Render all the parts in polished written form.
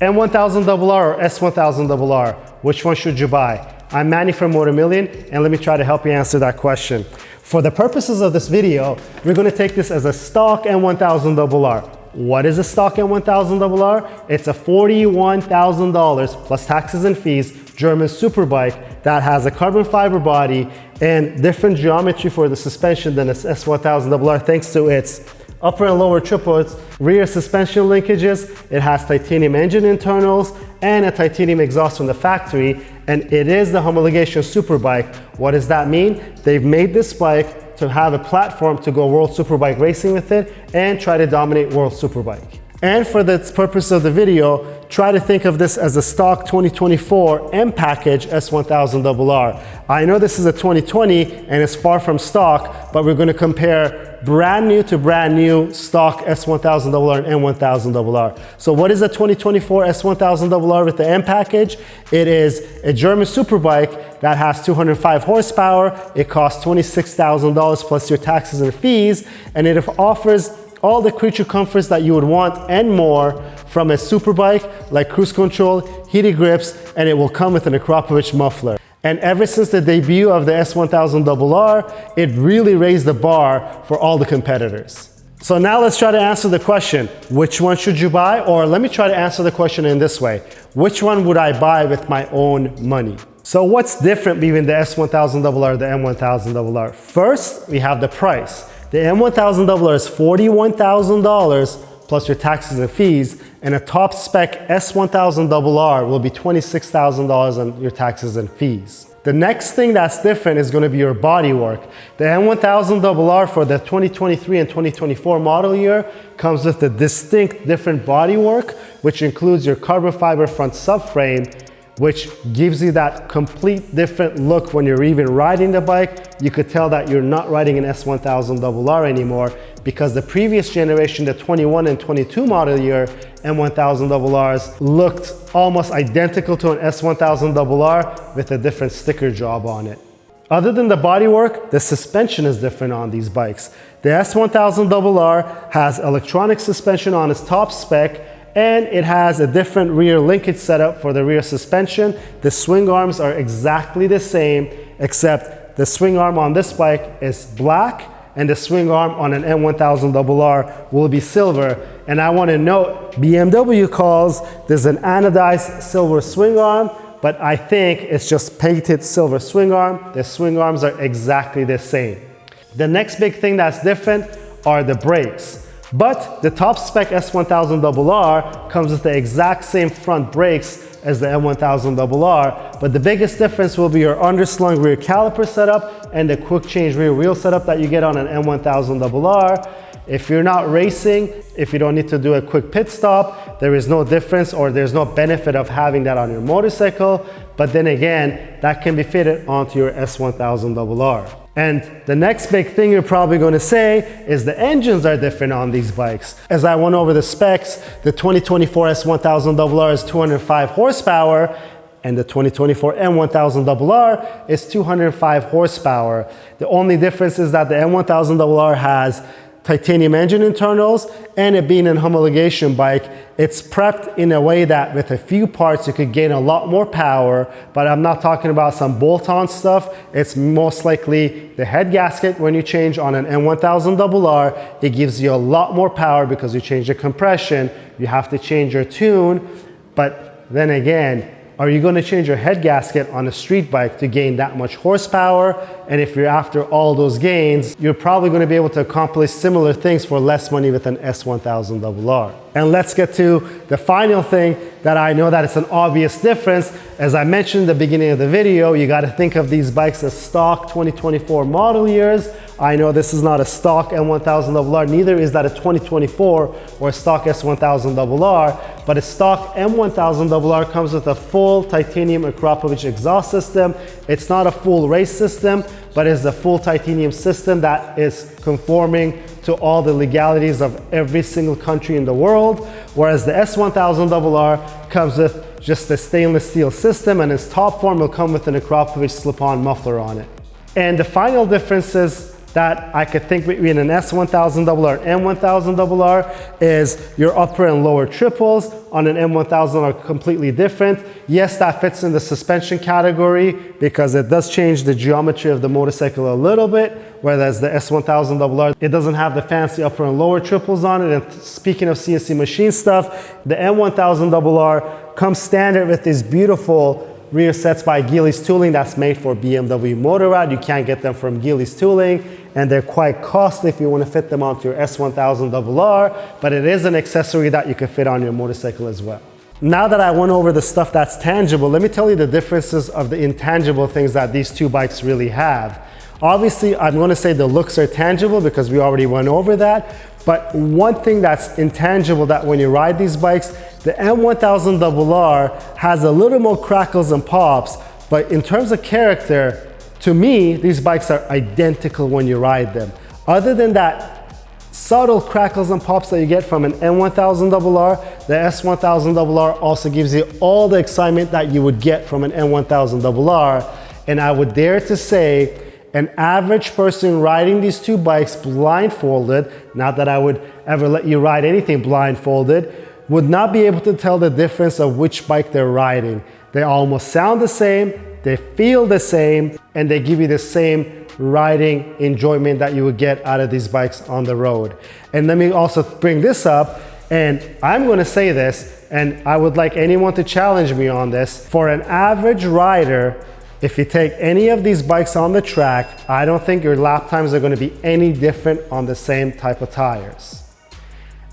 M1000RR or S1000RR, which one should you buy? I'm Manny from Motor Million, and let me try to help you answer that question. For the purposes of this video, we're going to take this as a stock M1000RR. What is a stock M1000RR? It's a $41,000 plus taxes and fees German superbike that has a carbon fiber body and different geometry for the suspension than its S1000RR thanks to its upper and lower triplets, rear suspension linkages. It has titanium engine internals and a titanium exhaust from the factory, and it is the homologation superbike. What does that mean? They've made this bike to have a platform to go World Superbike racing with it and try to dominate World Superbike. And for the purpose of the video, try to think of this as a stock 2024 M package S1000RR. I know this is a 2020 and it's far from stock, but we're going to compare brand new to brand new stock S1000RR and M1000RR. So what is a 2024 S1000RR with the M package? It is a German superbike that has 205 horsepower. It costs $26,000 plus your taxes and fees, and it offers all the creature comforts that you would want and more from a superbike, like cruise control, heated grips, and it will come with an Akropovich muffler. And ever since the debut of the S1000RR, it really raised the bar for all the competitors. So now let's try to answer the question, which one should you buy? Or let me try to answer the question in this way. Which one would I buy with my own money? So what's different between the S1000RR and the M1000RR? First, we have the price. The M1000RR is $41,000 plus your taxes and fees, and a top spec S1000RR will be $26,000 on your taxes and fees. The next thing that's different is going to be your bodywork. The M1000RR for the 2023 and 2024 model year comes with a distinct different bodywork, which includes your carbon fiber front subframe, which gives you that complete different look when you're even riding the bike. You could tell that you're not riding an S1000RR anymore, because the previous generation, the 21 and 22 model year M1000RRs looked almost identical to an S1000RR with a different sticker job on it. Other than the bodywork, the suspension is different on these bikes. The S1000RR has electronic suspension on its top spec, and it has a different rear linkage setup for the rear suspension. The swing arms are exactly the same, except the swing arm on this bike is black and the swing arm on an M1000RR will be silver. And I want to note, BMW calls this an anodized silver swing arm, but I think it's just painted silver swing arm. The swing arms are exactly the same. The next big thing that's different are the brakes. But the top spec S1000RR comes with the exact same front brakes as the M1000RR, but the biggest difference will be your underslung rear caliper setup and the quick change rear wheel setup that you get on an M1000RR. If you're not racing, if you don't need to do a quick pit stop, there is no difference or there's no benefit of having that on your motorcycle. But then again, that can be fitted onto your S1000RR. And the next big thing you're probably going to say is the engines are different on these bikes. As I went over the specs, the 2024 S1000RR is 205 horsepower and the 2024 M1000RR is 205 horsepower. The only difference is that the M1000RR has titanium engine internals, and it being an homologation bike, it's prepped in a way that with a few parts you could gain a lot more power, but I'm not talking about some bolt-on stuff. It's most likely the head gasket when you change on an M1000RR. It gives you a lot more power because you change the compression, you have to change your tune, but then again, are you going to change your head gasket on a street bike to gain that much horsepower? And if you're after all those gains, you're probably going to be able to accomplish similar things for less money with an S1000RR. And let's get to the final thing that I know that it's an obvious difference. As I mentioned in the beginning of the video, you got to think of these bikes as stock 2024 model years. I know this is not a stock M1000RR, neither is that a 2024 or a stock S1000RR, but a stock M1000RR comes with a full titanium Akropovich exhaust system. It's not a full race system, but it's a full titanium system that is conforming to all the legalities of every single country in the world, whereas the S1000RR comes with just a stainless steel system, and its top form will come with an Akropovich slip-on muffler on it. And the final differences that I could think between an S1000RR and M1000RR is your upper and lower triples on an M1000 are completely different. Yes, that fits in the suspension category because it does change the geometry of the motorcycle a little bit, whereas the S1000RR, it doesn't have the fancy upper and lower triples on it. And speaking of CNC machine stuff, the M1000RR comes standard with these beautiful rear sets by Geely's Tooling that's made for BMW Motorrad. You can't get them from Geely's Tooling, and they're quite costly if you want to fit them onto your S1000RR, but it is an accessory that you can fit on your motorcycle as well. Now that I went over the stuff that's tangible, let me tell you the differences of the intangible things that these two bikes really have. Obviously, I'm going to say the looks are tangible because we already went over that, but one thing that's intangible that when you ride these bikes, the M1000RR has a little more crackles and pops, but in terms of character, to me, these bikes are identical when you ride them. Other than that subtle crackles and pops that you get from an M1000RR, the S1000RR also gives you all the excitement that you would get from an M1000RR. And I would dare to say, an average person riding these two bikes blindfolded, not that I would ever let you ride anything blindfolded, would not be able to tell the difference of which bike they're riding. They almost sound the same, they feel the same, and they give you the same riding enjoyment that you would get out of these bikes on the road. And let me also bring this up, and I'm going to say this, and I would like anyone to challenge me on this. For an average rider, if you take any of these bikes on the track, I don't think your lap times are going to be any different on the same type of tires.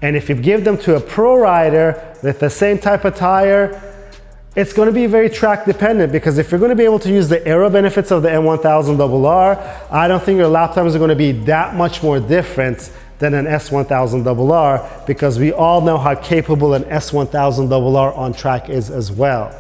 And if you give them to a pro rider with the same type of tire, it's going to be very track dependent, because if you're going to be able to use the aero benefits of the M1000RR, I don't think your lap times are going to be that much more different than an S1000RR, because we all know how capable an S1000RR on track is as well.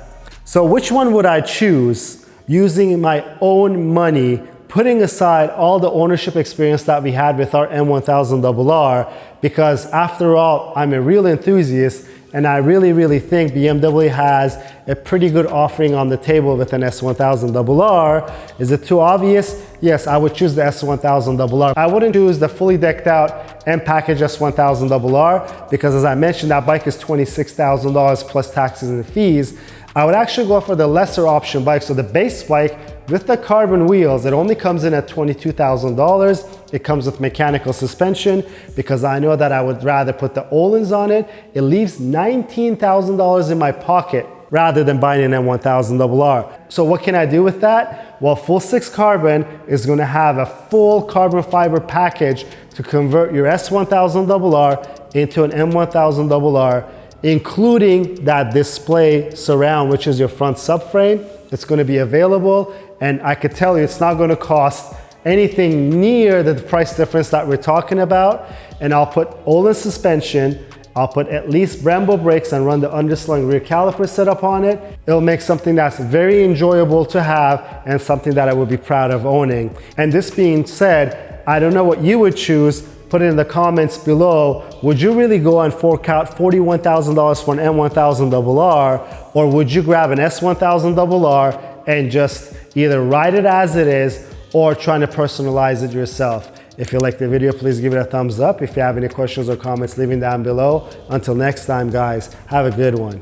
So which one would I choose using my own money, putting aside all the ownership experience that we had with our M1000RR, because after all, I'm a real enthusiast and I really think BMW has a pretty good offering on the table with an S1000RR. Is it too obvious? Yes, I would choose the S1000RR. I wouldn't choose the fully decked out M-Package S1000RR because, as I mentioned, that bike is $26,000 plus taxes and fees. I would actually go for the lesser option bike. So the base bike with the carbon wheels, it only comes in at $22,000. It comes with mechanical suspension because I know that I would rather put the Öhlins on it. It leaves $19,000 in my pocket rather than buying an M1000RR. So what can I do with that? Well, Full 6 Carbon is going to have a full carbon fiber package to convert your S1000RR into an M1000RR, including that display surround, which is your front subframe. It's going to be available, and I could tell you it's not going to cost anything near the price difference that we're talking about. And I'll put Öhlins suspension, I'll put at least Brembo brakes and run the underslung rear caliper setup on it. It'll make something that's very enjoyable to have and something that I would be proud of owning. And this being said, I don't know what you would choose. Put it in the comments below. Would you really go and fork out $41,000 for an M1000RR, or would you grab an S1000RR and just either ride it as it is or trying to personalize it yourself? If you like the video, please give it a thumbs up. If you have any questions or comments, leave them down below. Until next time, guys, have a good one.